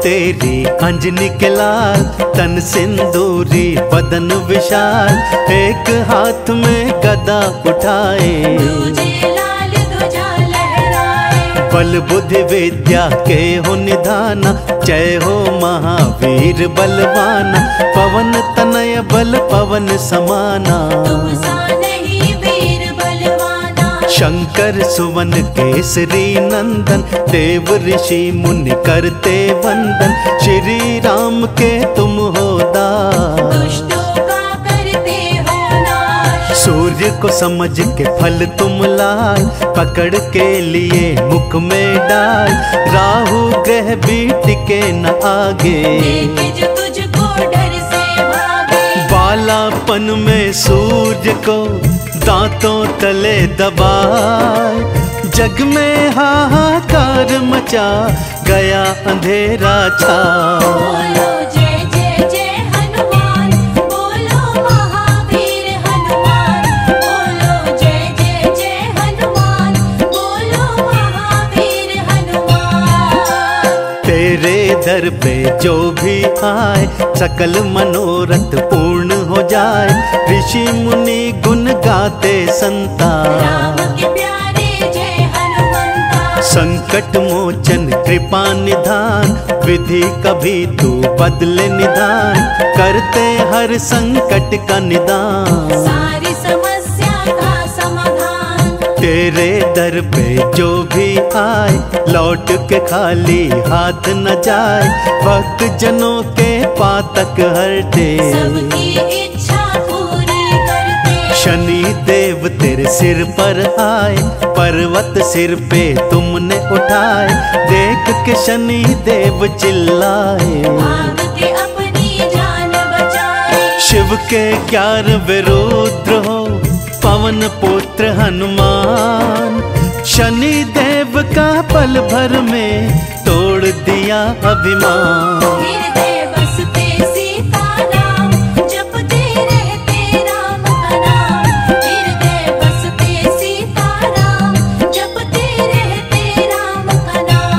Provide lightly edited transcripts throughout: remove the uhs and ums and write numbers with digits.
तेरी अंजनी के लाल, तन सिंदूरी बदन विशाल, एक हाथ में गदा उठाए, दूजे लाल ध्वजा लहराए। बल बुद्धि विद्या के हो निधाना, जय हो महावीर बलवाना, पवन तनय बल पवन समाना, तुम सा नहीं वीर बलवाना। शंकर सुवन केसरी नंदन, देव ऋषि मुनि करते वंदन, श्री राम के तुम हो दास, दुष्टों का करते हो नाश। सूर्य को समझ के फल तुम लाए, पकड़ के लिए मुख में डाल, राहु ग्रह भी टिके न आगे, देखे जो तुझको डर से भागे। बालापन में सूर्य को दांतों तले दबाए, जग में हाहाकार मचा गया अंधेरा छा। बोलो जय जय जय हनुमान, बोलो महावीर हनुमान, बोलो जय जय जय हनुमान, बोलो महावीर हनुमान। तेरे दर पे जो भी आए, सकल मनोरथ पूर्ण हो जाए, ऋषि मुनि गुण गाते संता, राम के प्यारे जय हनुमंता। संकट मोचन कृपा निधान, विधि कभी तू बदले निधान, करते हर संकट का निदान, सारी समस्या का समाधान। तेरे दर पे जो भी आए, लौट के खाली हाथ न जाए, भक्त जनों के पातक हरते, सबकी इच्छा पूरी करते। शनि देव तेरे सिर पर आए, पर्वत सिर पे तुमने उठाए, देख के शनि देव चिल्लाए, भाग के अपनी जान बचाए। शिव के 11वें रुद्र हो, पवन पुत्र हनुमान, शनि देव का पल भर में तोड़ दिया अभिमान। हृदय बसते सीताराम, जपते रहते राम का नाम। हृदय बसते सीताराम, जपते रहते राम का नाम।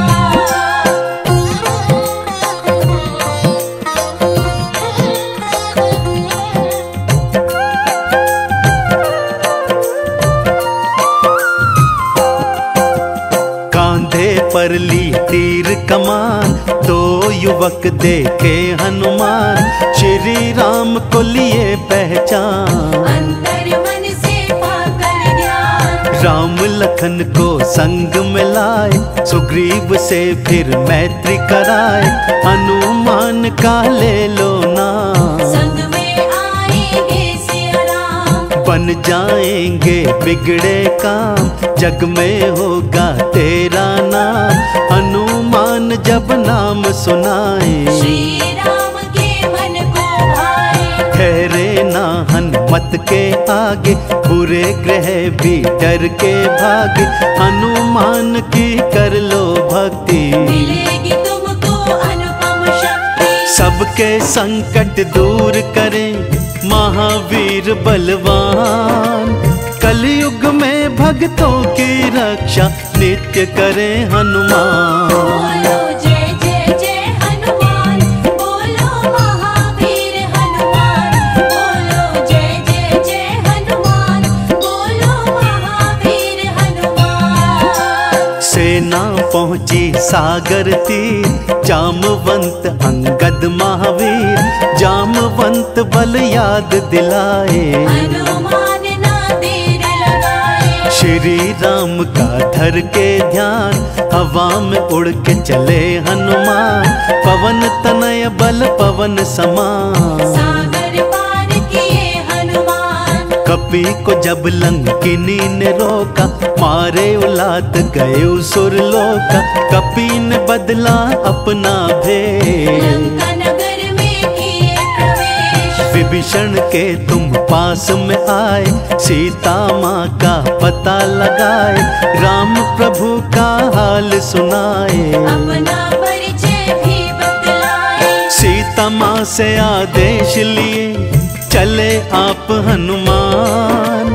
कांधे पर ली तीर कमान, दो युवक देखे हनुमान, श्री राम को लिए पहचान, अंतर मन से पाकर ज्ञान। राम लखन को संग में लाए, सुग्रीव से फिर मैत्री कराए, हनुमान का ले लो नाम, संग में आएंगे सिया राम। बन जाएंगे बिगड़े काम, जग में होगा तेरा नाम, हनुमान जब नाम सुनाए, श्री राम के मन को भाए। ठहरे ना हनुमत के आगे, बुरे ग्रह भी डर के भागे, हनुमान की कर लो भक्ति, मिलेगी तुमको अनुपम शक्ति। सबके संकट दूर करें महावीर बलवान, कलयुग में भक्तों की रक्षा नित्य करें हनुमान। बोलो जय जय जय हनुमान, बोलो महावीर हनुमान, बोलो जय जय जय हनुमान, बोलो महावीर हनुमान। सेना पहुंची सागर तीर, जामवंत अंगद महावीर, जामवंत बल याद दिलाए, हनुमान ना देर लगाए। श्री राम का धर के ध्यान, हवा में उड़ के चले हनुमान, पवन तनय बल पवन समान, सागर पार किए हनुमान। कपि को जब लंकिनी ने रोका, मारे उलाद गए सुरलोका, कपि ने बदला अपना भेष, लंका नगर में किए प्रवेश। विभीषण के तुम पास में आए, सीता माँ का पता लगाए, राम प्रभु का हाल सुनाए, अपना परिचय भी बतलाए। सीता माँ से आदेश लिए चले आप हनुमान,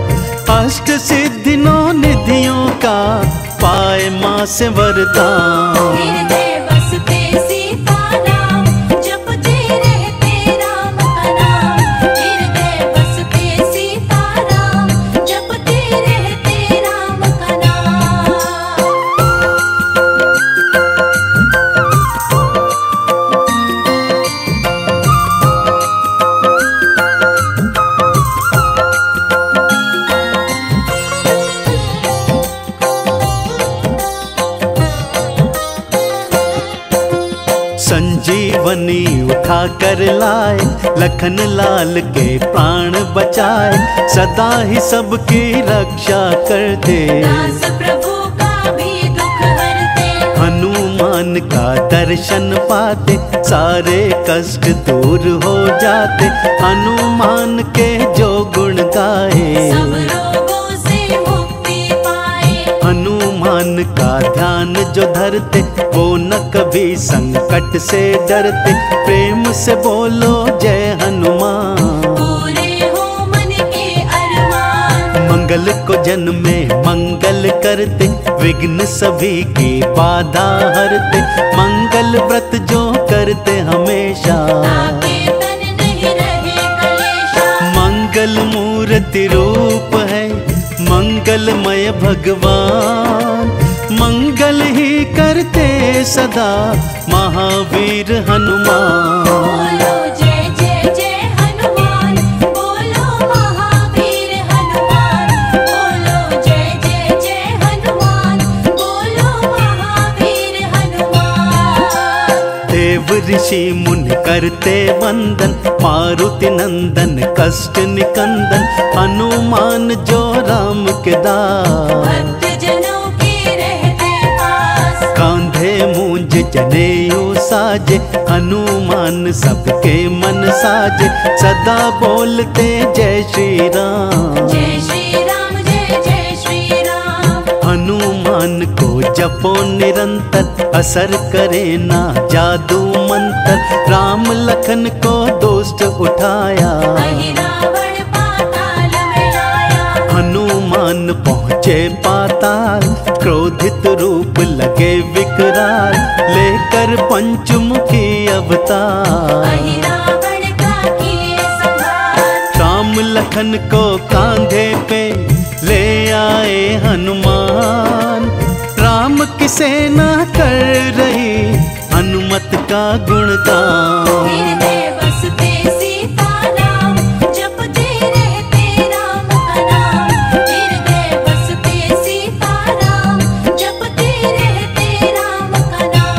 अष्ट सिद्धि नौ निधियों का पाए माँ से वरदान। हृदय बसते सीताराम, संजीवनी उठा कर लाए, लखन लाल के प्राण बचाए, सदा ही सबकी रक्षा करते। दास प्रभु का भी दुख हरते, हनुमान का दर्शन पाते, सारे कष्ट दूर हो जाते। हनुमान के जो गुण गाए, सब रोगों से मुक्ति पाए। हनुमान का ध्यान जो धरते, वो न कभी संकट से डरते। प्रेम से बोलो जय हनुमान, पूरे हो मन के अरमान। मंगल को जन में मंगल करते, विघ्न सभी की बाधा हरते। मंगल व्रत जो करते हमेशा, ताके तन नहीं रहे कलेशा। मंगल मूर्ति रूप है मंगलमय भगवान। मंगल ही करते सदा महावीर हनुमान। बोलो जय जय जय हनुमान, बोलो महावीर हनुमान। बोलो जय जय जय हनुमान, बोलो महावीर हनुमान। देव ऋषि मुनि करते वंदन, मारुति नंदन कष्ट निकंदन। हनुमान जो राम के दास, भक्त जनों के रहते पास। कांधे मूंज जनेऊ साजे, हनुमान सबके मन साजे। सदा बोलते जय श्री राम, जय श्री राम, जय जय श्री राम। हनुमान को जपो निरंतर, असर करे ना जादू मंत्र। राम लखन को दोस्त उठाया, वही रावण पाताल में लाया। हनुमान पहुँचे पाताल, क्रोधित रूप लगे विकराल। लेकर पंचमुखी अवतार, वही रावण का किए संहार। राम लखन को कांधे पे ले आए हनुमान। राम की सेना कर रही हनुमत का गुणगान। हृदय बसते सीताराम, जपते रहते राम का नाम। हृदय बसते सीताराम, जपते रहते राम का नाम।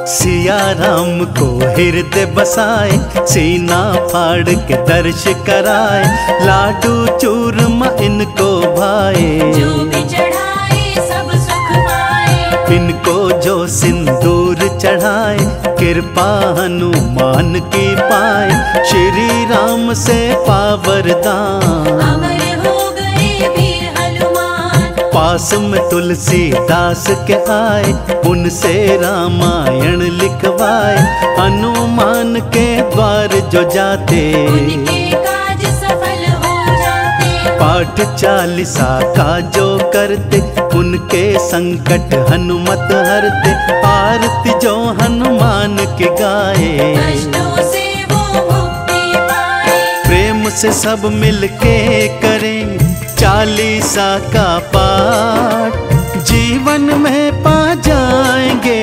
सिया राम को हृदय बसाए, सीना फाड़ के दर्श कराए। लाडू चूरमा इनको भाए, जो भी चढ़ाए सब सुख पाए। इनको जो सिंदूर चढ़ाए, कृपा हनुमान की पाए। श्री राम से पावरदान, अमर हो गए वीर हनुमान। पास में तुलसीदास के आए, उनसे रामायण लिखवाए। हनुमान के द्वार जो जाते, उनके काज सफल हो जाते। पाठ चालीसा का जो करते, उनके संकट हनुमत हरते। आरती जो हनुमान के गाए, कष्टों से वो मुक्ति पाए। प्रेम से सब मिलके करें चालीसा का पाठ। जीवन में पा जाएंगे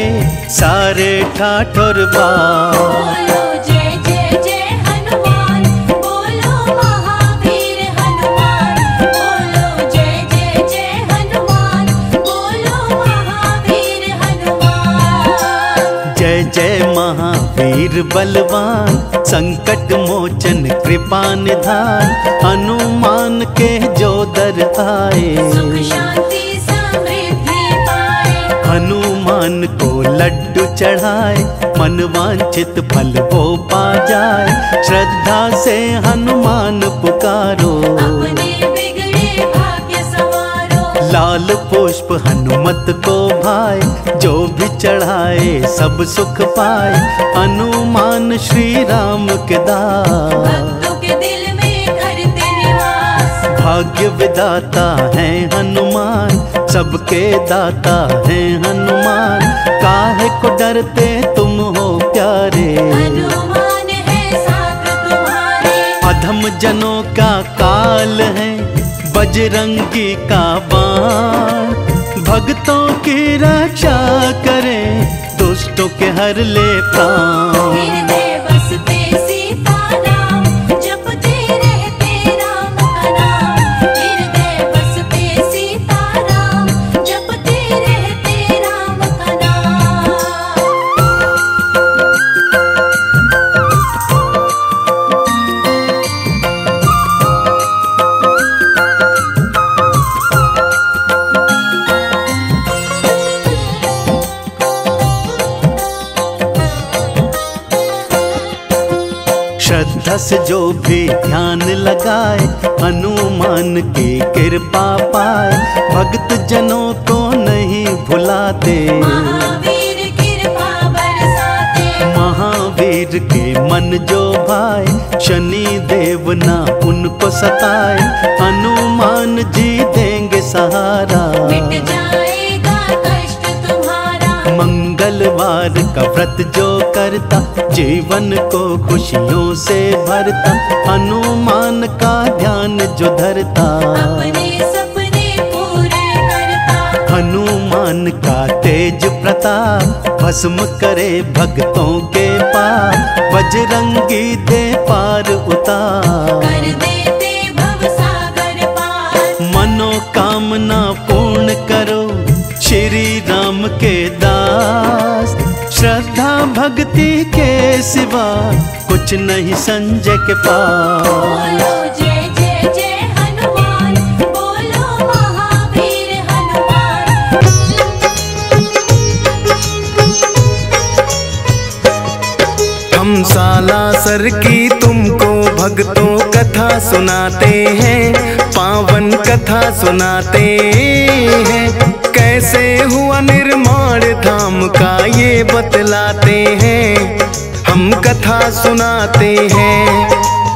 सारे ठाठ और बाट। बोलो जय जय जय हनुमान, बोलो महावीर हनुमान। बोलो जय जय जय हनुमान, बोलो महावीर हनुमान। जय जय महावीर बलवान, संकट मोचन कृपा निधान। हनुमान के जो दर आए, सुख शांति समृद्धि पाए। हनुमान को लड्डू चढ़ाए। मन वांछित फल वो पा जाए। श्रद्धा से हनुमान पुकारो, अपने बिगड़े भाग्य संवारो। लाल पुष्प हनुमत को भाए। जो भी चढ़ाए सब सुख पाए। हनुमान श्री राम के दास, भक्तों के दिल में करते निवास। भाग्य विदाता है हनुमान, सबके दाता है हनुमान। काहे को डरते तुम हो प्यारे, हनुमान है साथ तुम्हारे। अधम जनों का काल है बजरंगी का बाण। भक्तों की रक्षा करे, दुष्टों के हर ले प्राण। हृदय बसते श्रद्धा से जो भी ध्यान लगाए हनुमान की कृपा पाए। भक्त जनों को नहीं भुलाते, महावीर कृपा बरसाते। महावीर के मन जो भाए शनि देव ना उनको सताए। हनुमान जी देंगे सहारा, मिट जाएगा कष्ट तुम्हारा। मंगलवार का व्रत जो करता जीवन को खुशियों से भरता। हनुमान का ध्यान जो धरता अपने सपने पूरे करता। हनुमान का तेज प्रताप भस्म करे भक्तों के पाप। बजरंगी दे पार उतार, कर देते भवसागर पार। मनोकामना पूर्ण करो श्री राम के दास। श्रद्धा भक्ति के सिवा कुछ नहीं संजय के पास। बोलो जय जय जय हनुमान, बोलो महावीर हनुमान। हम सालासर की तुमको भक्तों कथा सुनाते हैं, पावन कथा सुनाते हैं। कैसे हुआ निर्माण धाम का ये बतलाते हैं, हम कथा सुनाते हैं।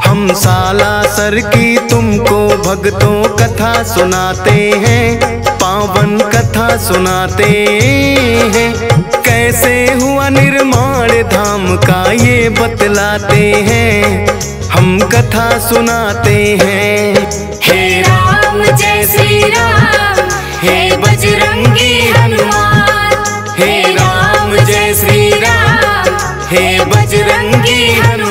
हम सालासर की तुमको भक्तों कथा सुनाते हैं, पावन कथा सुनाते हैं। कैसे हुआ निर्माण धाम का ये बतलाते हैं, हम कथा सुनाते हैं। हे राम जय श्री राम, हे बजरंगी हनुमान। हे राम जय श्री राम, हे बजरंगी हनुमान।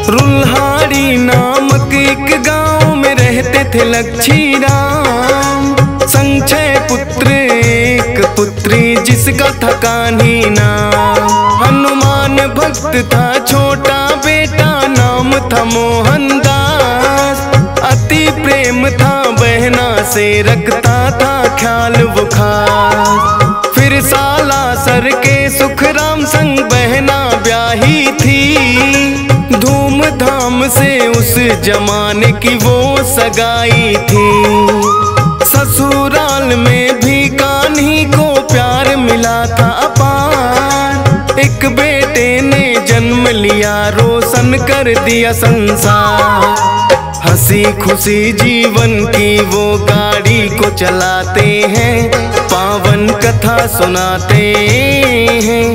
रुल्हाड़ी नामक एक गांव में रहते थे लक्ष्मी राम। संक्षय पुत्र एक पुत्री जिसका था कान्ही नाम। हनुमान भक्त था छोटा बेटा नाम था मोहनदास। अति प्रेम था बहना से रखता था ख्याल वो खास। फिर सालासर के सुखराम संग बहना ब्याही थी। धूमधाम से उस जमाने की वो सगाई थी। ससुराल में भी कान्ही को प्यार मिला था अपार। एक बेटे ने जन्म लिया रोशन कर दिया संसार। हंसी खुशी जीवन की वो गाड़ी को चलाते हैं, पावन कथा सुनाते हैं।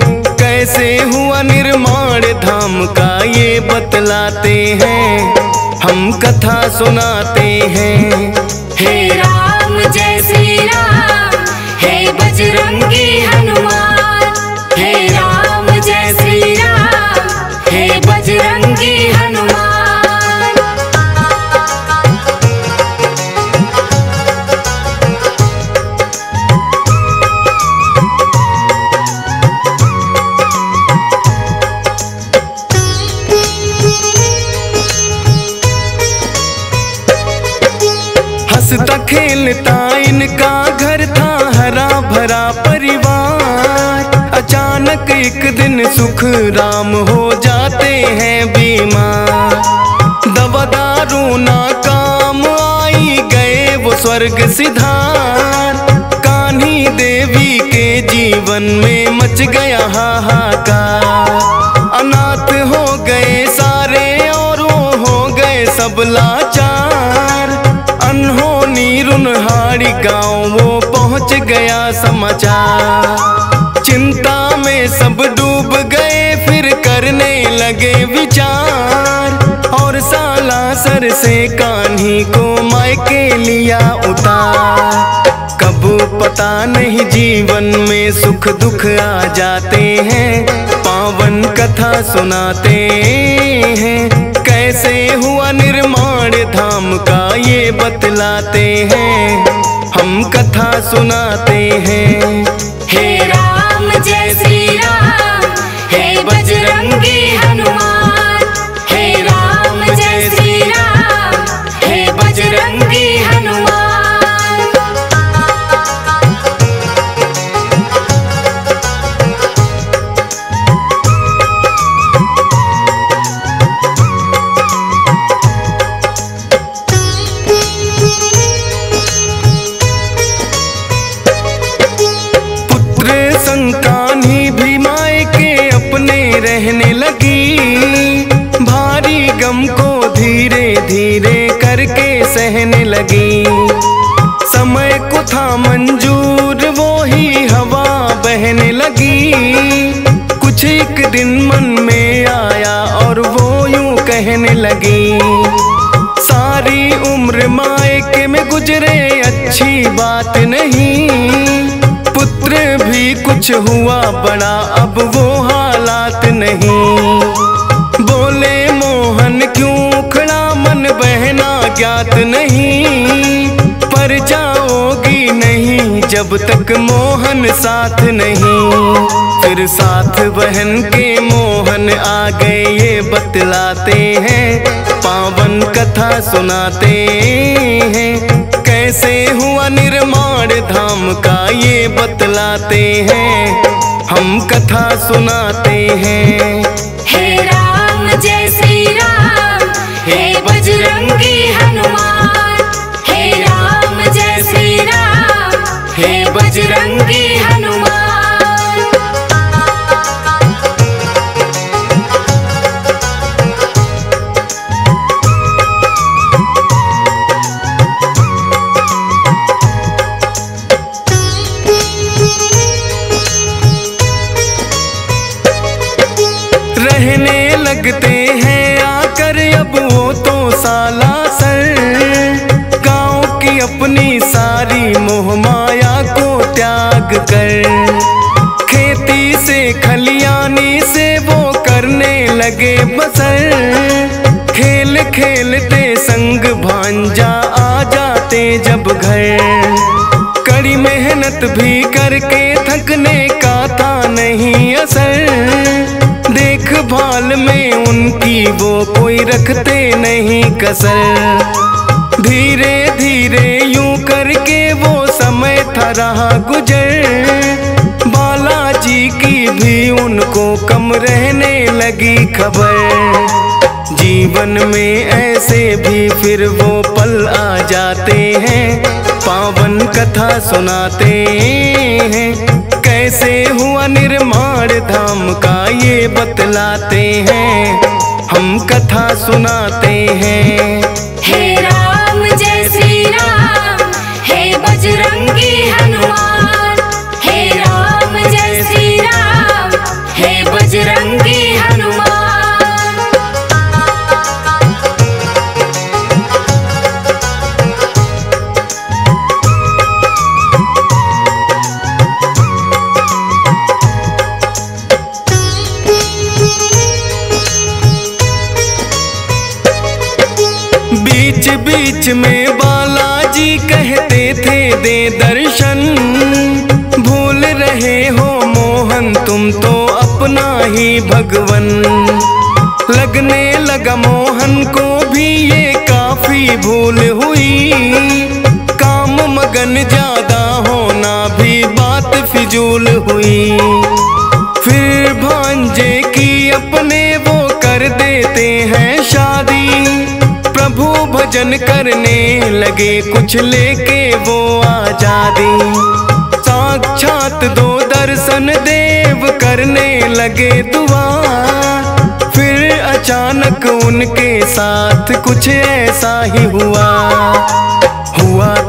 कैसे हुआ निर्माण धाम का ये बतलाते हैं, हम कथा सुनाते हैं। हे राम जय श्री राम, हे बजरंगी हनुमान। हे राम जय श्री राम, हे बजरंगी हनुमान। हंसता खेलता इनका घर था हरा भरा परिवार। अचानक एक दिन सुख राम हो जाते हैं बीमार। दवा दारू ना काम आई गए वो स्वर्ग सिधार। कान्ही देवी के जीवन में मच गया हाहाकार। अनाथ हो गए सारे और वो हो गए सब लाचार। अनहोनी रुनहाड़ी गाँव वो पहुँच गया समाचार। चिंता में सब डूब गए फिर करने लगे विचार। और सालासर से कान्ही को मायके लिया उतार। कब पता नहीं जीवन में सुख दुख आ जाते हैं, पावन कथा सुनाते हैं। कैसे हुआ निर्माण धाम का ये बतलाते हैं, हम कथा सुनाते हैं। हे राम जय श्री राम, हे बजरंगी हनुमान। हे राम जय श्री राम, हे बजरंगी हनुमान। संतानी भी मायके अपने रहने लगी, भारी गम को धीरे धीरे करके सहने लगी। समय को था मंजूर वो ही हवा बहने लगी, कुछ एक दिन मन में आया और वो यूं कहने लगी, सारी उम्र मायके में गुजरे अच्छी बात नहीं, पुत्र भी कुछ हुआ बड़ा अब वो हालात नहीं। बोले मोहन क्यों खड़ा मन बहना ज्ञात नहीं, पर जाओगी नहीं जब तक मोहन साथ नहीं। फिर साथ बहन के मोहन आ गए ये बतलाते हैं, पावन कथा सुनाते हैं, कैसे हुआ निर्माण धाम का ये बतलाते हैं, हम कथा सुनाते हैं। हे राम जय श्री राम, हे बजरंगी हनुमान। हे राम जय श्री राम, हे बजरंगी हनुमान। रहने लगते हैं आकर अब वो तो साला सर, गाँव की अपनी सारी मोह माया को त्याग कर, खेती से खलियानी से वो करने लगे बसर। खेल खेलते संग भांजा आ जाते जब घर, कड़ी मेहनत भी करके थकने का था नहीं असर, देखभाल में उनकी वो कोई रखते नहीं कसर। धीरे धीरे यूं करके वो समय था रहा गुजर, बालाजी की भी उनको कम रहने लगी खबर। जीवन में ऐसे भी फिर वो पल आ जाते हैं, पावन कथा सुनाते हैं, कैसे हुआ निर्माण धाम का ये बतलाते हैं, हम कथा सुनाते हैं। हे राम जय श्री राम, हे बजरंगी हनुमान। हे राम जय श्री राम, हे बजरंगी हनुमान। बीच बीच में बालाजी कहते थे दे दर्शन, भूल रहे हो मोहन तुम तो अपना ही भगवन। लगने लगा मोहन को भी ये काफी भूल हुई, काम मगन ज्यादा होना भी बात फिजूल हुई। फिर भांजे की अपने वो कर देते हैं शादी, प्रभु भजन करने लगे कुछ लेके वो आजादी। साक्षात दो दर्शन देव करने लगे दुआ, फिर अचानक उनके साथ कुछ ऐसा ही हुआ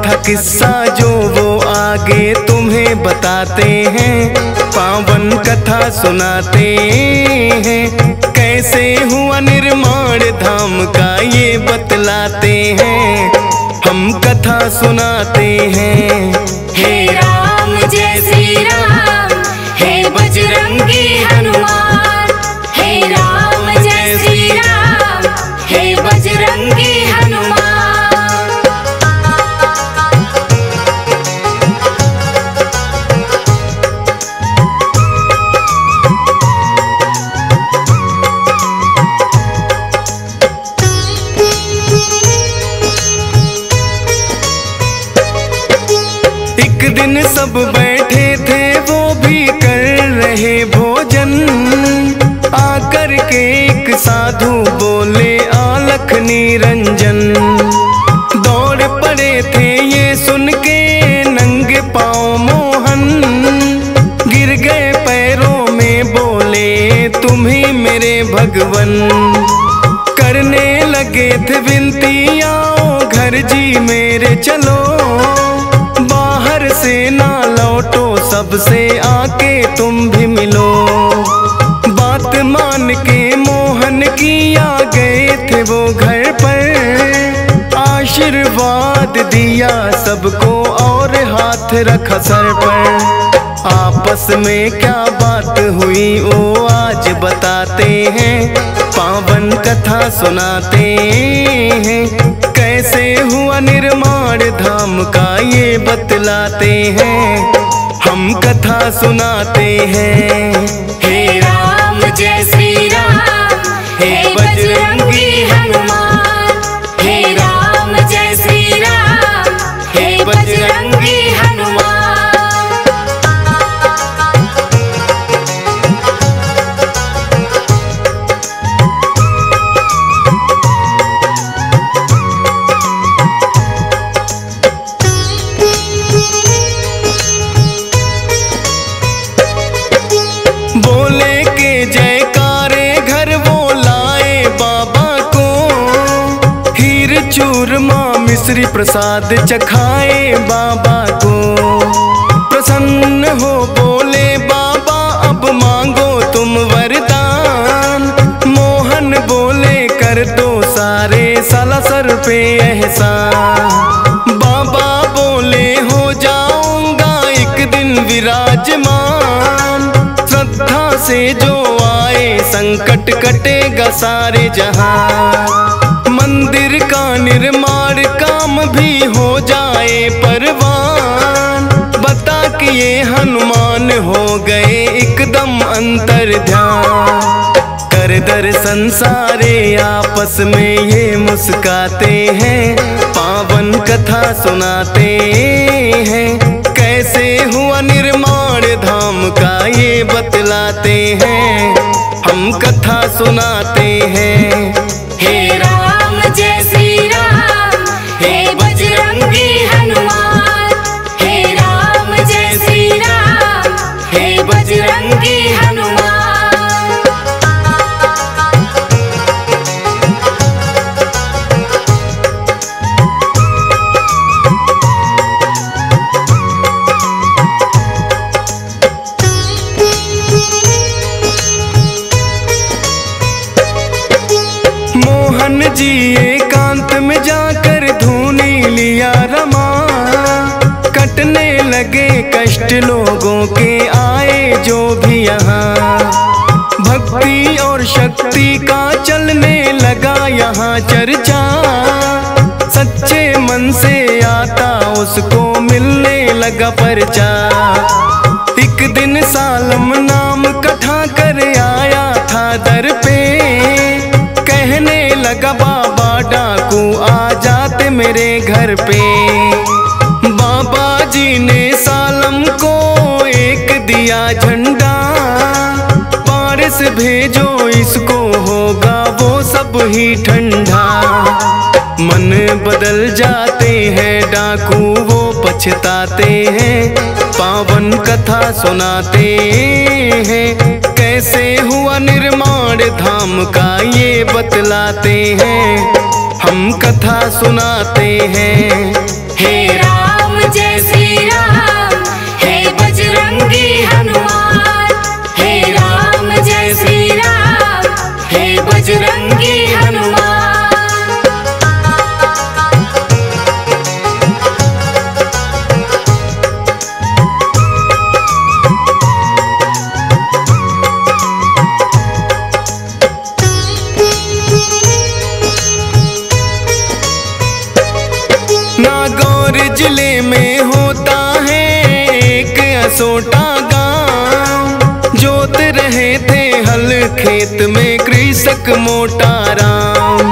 था किस्सा जो वो आगे तुम्हें बताते हैं, पावन कथा सुनाते हैं, कैसे हुआ निर्माण धाम का ये बतलाते हैं, हम कथा सुनाते हैं। हे राम जय श्री राम, हे बजरंगी हनुमान। हे राम जय श्री राम, हे बजरंगी हनुमान। सब बैठे थे वो भी कर रहे भोजन। आकर के एक साधु बोले आलख निरंजन। दौड़ पड़े थे ये सुन के नंगे पाँव मोहन। गिर गए पैरों में बोले तुम ही मेरे भगवन। करने लगे थे विनती आओ घर जी मेरे चलो। बाहर से ना लौटो सबसे आके तुम भी मिलो। बात मान के मोहन की आ गए थे वो घर पर। आशीर्वाद दिया सबको और हाथ रखा सर पर। आपस में क्या बात हुई वो आज बताते हैं। पावन कथा सुनाते हैं। कैसे हुआ निर्माण धाम का ये बतलाते हैं। हम कथा सुनाते हैं। हे राम जय श्री राम, हे बजरंगी हनुमान। हे राम जय श्री राम, हे बजरंगी हनुमान। बोले के जयकारे घर वो लाए बाबा को। हीर चूरमा मिश्री प्रसाद चखाए बाबा को। प्रसन्न हो बोले बाबा अब मांगो तुम वरदान। मोहन बोले कर दो सारे साला सर पे एहसान। बाबा बोले हो जाऊंगा एक दिन विराजमान। श्रद्धा से जो आए संकट कटेगा सारे जहां। मंदिर का निर्माण काम भी हो जाए परवान। बता कि ये हनुमान हो गए एकदम अंतर ध्यान। कर दर्शन सारे आपस में ये मुस्काते हैं। पावन कथा सुनाते हैं। कैसे हुआ निर्माण धाम का ये बतलाते हैं। हम कथा सुनाते हैं। हे राम जय श्री राम, हे बजरंगी हनुमान। हे राम जय श्री राम, हे बजरंगी हनुमान। मोहन जी एकांत में जाकर धूनी लिया रमा। कटने लगे कष्ट लोगों के आए जो भी यहाँ। भक्ति और शक्ति का चलने लगा यहाँ चर्चा। सच्चे मन से आता उसको मिलने लगा परचा। एक दिन सालम नाम कथा कर आया था दर पे। कहने लगा बाबा डाकू आ जाते मेरे घर पे। बाबा जी ने सालम को एक दिया झंडा। पारस भेजो इसको होगा वो सब ही ठंडा। मन बदल जाते हैं डाकू वो पछताते हैं। पावन कथा सुनाते हैं। कैसे हुआ निर्माण धाम का ये बतलाते हैं। हम कथा सुनाते हैं। हे राम जय श्री राम, हे बजरंगी हनुमान। हे राम जय श्री राम, हे बजरंगी हनुमान। नागौर जिले में होता है एक असोटा गांव। जोत रहे थे हल खेत में कृषक मोटा राम।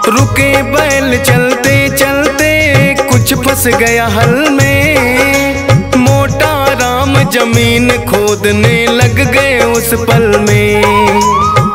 रुके बैल चलते चलते कुछ फंस गया हल में। मोटा जमीन खोदने लग गए उस पल में।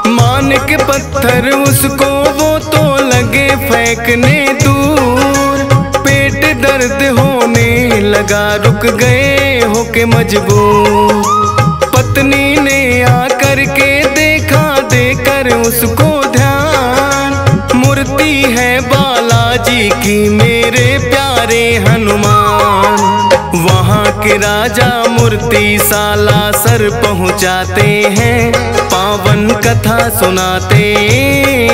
मान के पत्थर उसको वो तो लगे फेंकने दूर। पेट दर्द होने लगा, रुक गए होके मजबूर। पत्नी ने आकर के देखा, देकर उसको ध्यान। मूर्ति है बालाजी की मेरे प्यारे हनुमान। वहाँ के राजा मूर्ति सालासर पहुँचाते हैं, पावन कथा सुनाते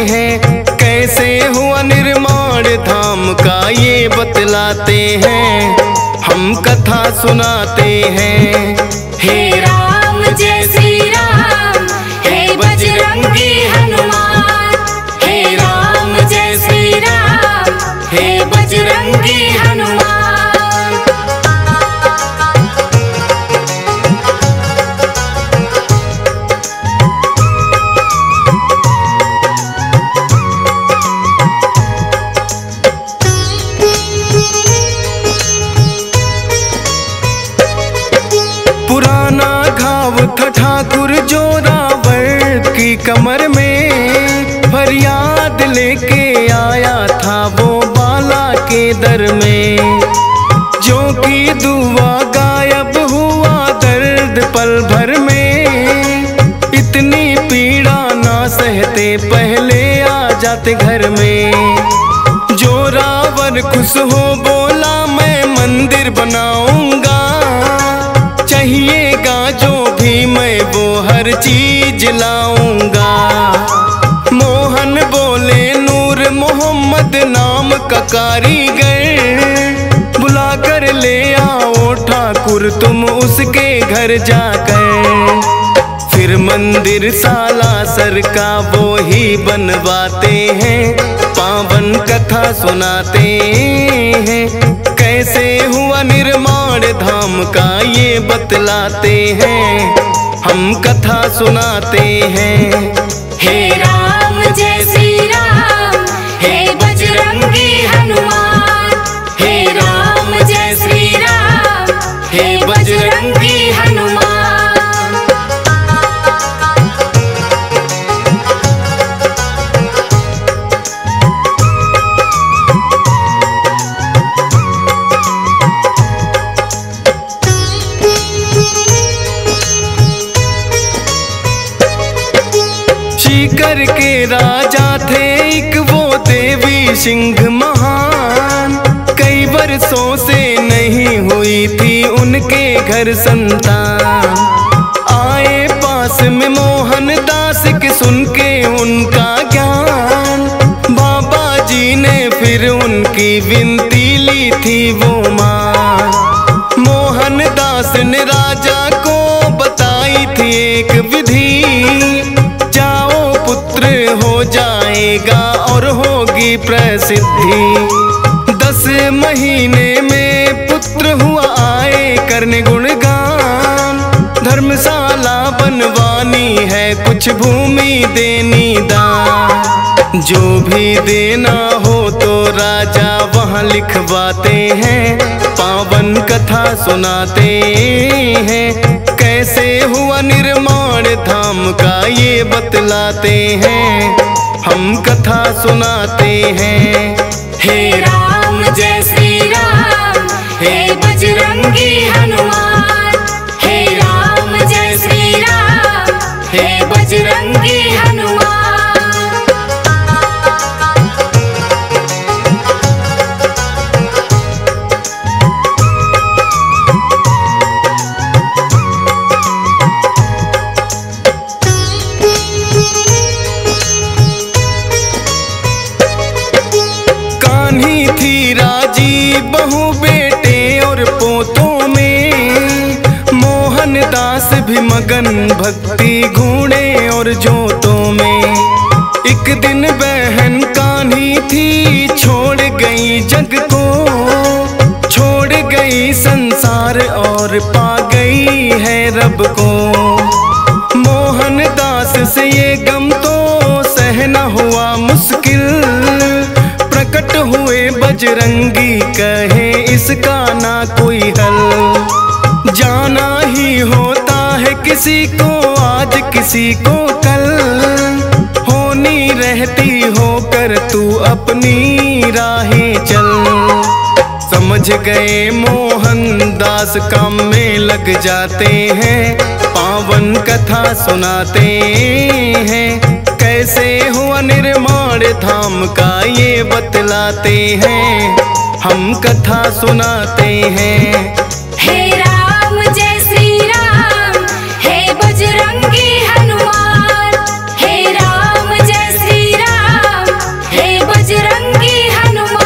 हैं। कैसे हुआ निर्माण धाम का ये बतलाते हैं, हम कथा सुनाते हैं। हे राम जय श्री राम, हे बजरंगी हनुमान। हे राम जय श्री राम, हे बजरंगी हनुमान। पुराना घाव था ठाकुर जोरावर की कमर में। फरियाद लेके आया था वो बाला के दर में। जो की दुआ गायब हुआ दर्द पल भर में। इतनी पीड़ा ना सहते पहले आ जाते घर में। जोरावर खुश हो बोला मैं मंदिर बनाऊंगा। चाहिएगा जो भी मैं वो हर चीज लाऊंगा। मोहन बोले नूर मोहम्मद नाम का कारीगर। बुला कर ले आओ ठाकुर तुम उसके घर जाकर। फिर मंदिर सालासर का वो ही बनवाते हैं, पावन कथा सुनाते हैं। कैसे हुआ निर्माण धाम का ये बतलाते हैं, हम कथा सुनाते हैं। हे राम जय श्री राम, हे बजरंगी हनुमान। हे राम जय श्री राम, हे बजरंगी हनुमान। सीकर के राजा थे एक वो देवी सिंह महान। कई वर्षों से नहीं हुई थी उनके घर संतान। आए पास में मोहनदास के सुन के उनका ज्ञान। बाबा जी ने फिर उनकी विनती ली थी वो मान। मोहनदास ने राजा को बताई थी एक विधि। हो जाएगा और होगी प्रसिद्धि। 10 महीने में पुत्र हुआ आए करने गुणगान। धर्मशाला बनवानी है कुछ भूमि देनी दान। जो भी देना हो तो राजा वहाँ लिखवाते हैं, पावन कथा सुनाते हैं। कैसे हुआ निर्माण धाम का ये बतलाते हैं, हम कथा सुनाते हैं। हे राम जय श्री राम, हे बजरंगी हनुमान। हे राम जय श्री राम, हे बजरंगी हनुमान। थी राजी बहू बेटे और पोतों में। मोहनदास भी मगन भक्ति घूणे और जोतों में। एक दिन बहन कान्ही थी छोड़ गई जग को। छोड़ गई संसार और पा गई है रब को। मोहनदास से ये गम तो सहना हुआ मुश्किल। प्रकट हुए बजरंगी कहे इसका ना कोई हल। जाना ही किसी को आज किसी को कल, होनी रहती होकर तू अपनी राहें चल। समझ गए मोहन दास काम में लग जाते हैं, पावन कथा सुनाते हैं। कैसे हुआ निर्माण धाम का ये बतलाते हैं, हम कथा सुनाते हैं। हे राम जय श्री राम, हे बजरंगी हनुमान। हे राम जय श्री राम, हे बजरंगी हनुमान।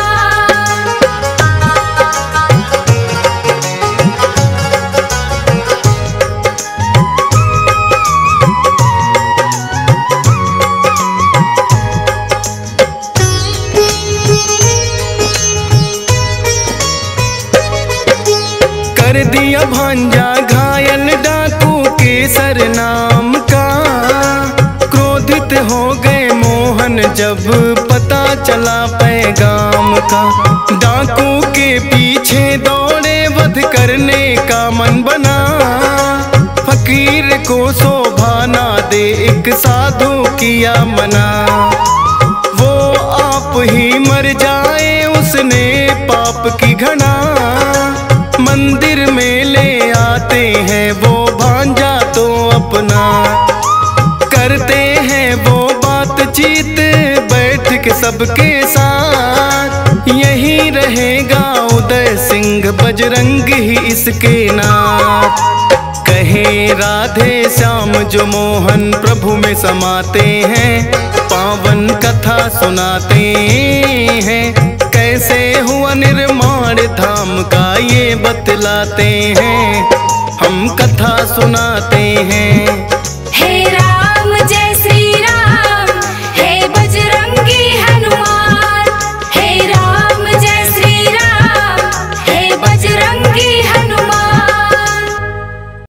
कर दिया भांजा घायल डाकू के सरनाम का, क्रोधित हो गए मोहन जब पता चला पैगाम का। डाकू के पीछे दौड़े वध करने का मन बना, फकीर को शोभा ना दे एक साधु किया मना। वो आप ही मर जाए उसने पाप की घना, मंदिर में ले आते हैं वो भांजा तो अपना। करते हैं वो बातचीत बैठ के सबके साथ, यही रहेगा उदय सिंह बजरंग ही इसके नाथ। कहे राधे श्याम जो मोहन प्रभु में समाते हैं, पावन कथा सुनाते हैं। कैसे हुआ निर्माण धाम का ये बतलाते हैं, हम कथा सुनाते हैं।